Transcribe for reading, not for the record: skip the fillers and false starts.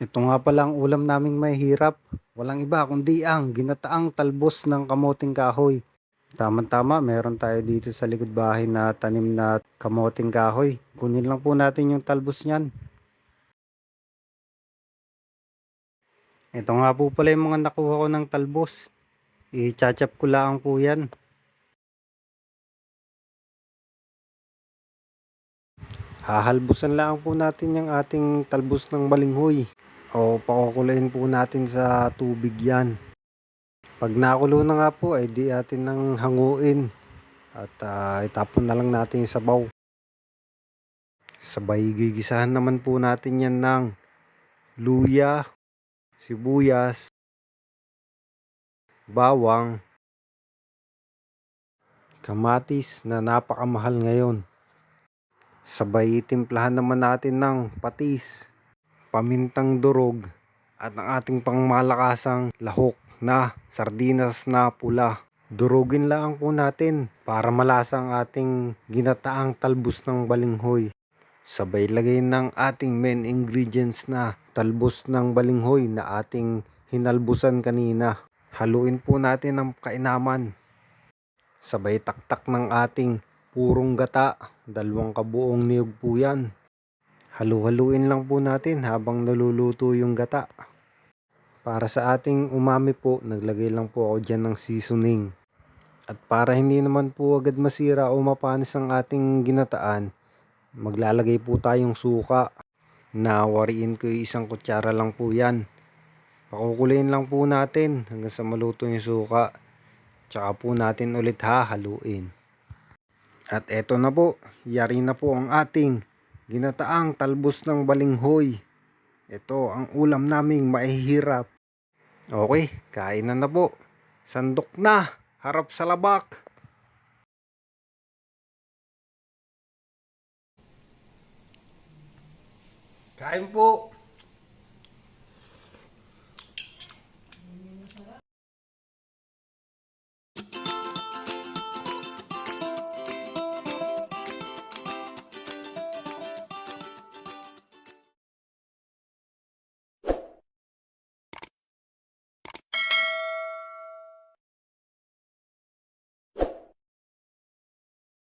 Ito nga pala ang ulam naming mahihirap. Walang iba kundi ang ginataang talbos ng kamoting kahoy. Tama-tama, meron tayo dito sa likod bahay na tanim na kamoting kahoy. Kunin lang po natin yung talbos niyan. Ito nga po pala yung mga nakuha ko ng talbos. I-chachap ko lang po yan. Hahalbusan lang po natin yung ating talbos ng balinghoy. O pakukulayin po natin sa tubig yan. Pag nakulo na nga po, ay di atin nang hanguin. At itapon na lang natin yung sabaw. Sabay gigisahan naman po natin yan ng luya, sibuyas, bawang, kamatis na napakamahal ngayon. Sabay timplahan naman natin ng patis, pamintang durog, at ang ating pangmalakasang lahok na sardinas na pula. Durugin lang po natin para malasa ang ating ginataang talbos ng balinghoy. Sabay lagay ng ating main ingredients na talbos ng balinghoy na ating hinalbusan kanina. Haluin po natin ang kainaman. Sabay taktak ng ating purong gata. 2 kabuong niyog po yan. Halu-haluin lang po natin habang naluluto yung gata. Para sa ating umami po, naglagay lang po ako dyan ng seasoning. At para hindi naman po agad masira o mapanis ang ating ginataan, maglalagay po tayong suka. Nawariin ko yung 1 kutsara lang po yan. Pakukulayin lang po natin hanggang sa maluto yung suka. Tsaka po natin ulit hahaluin. At eto na po, yari na po ang ating ginataang talbos ng balinghoy. Ito ang ulam naming mahihirap. Okay, kainan na po. Sandok na, harap sa labak. Kain po.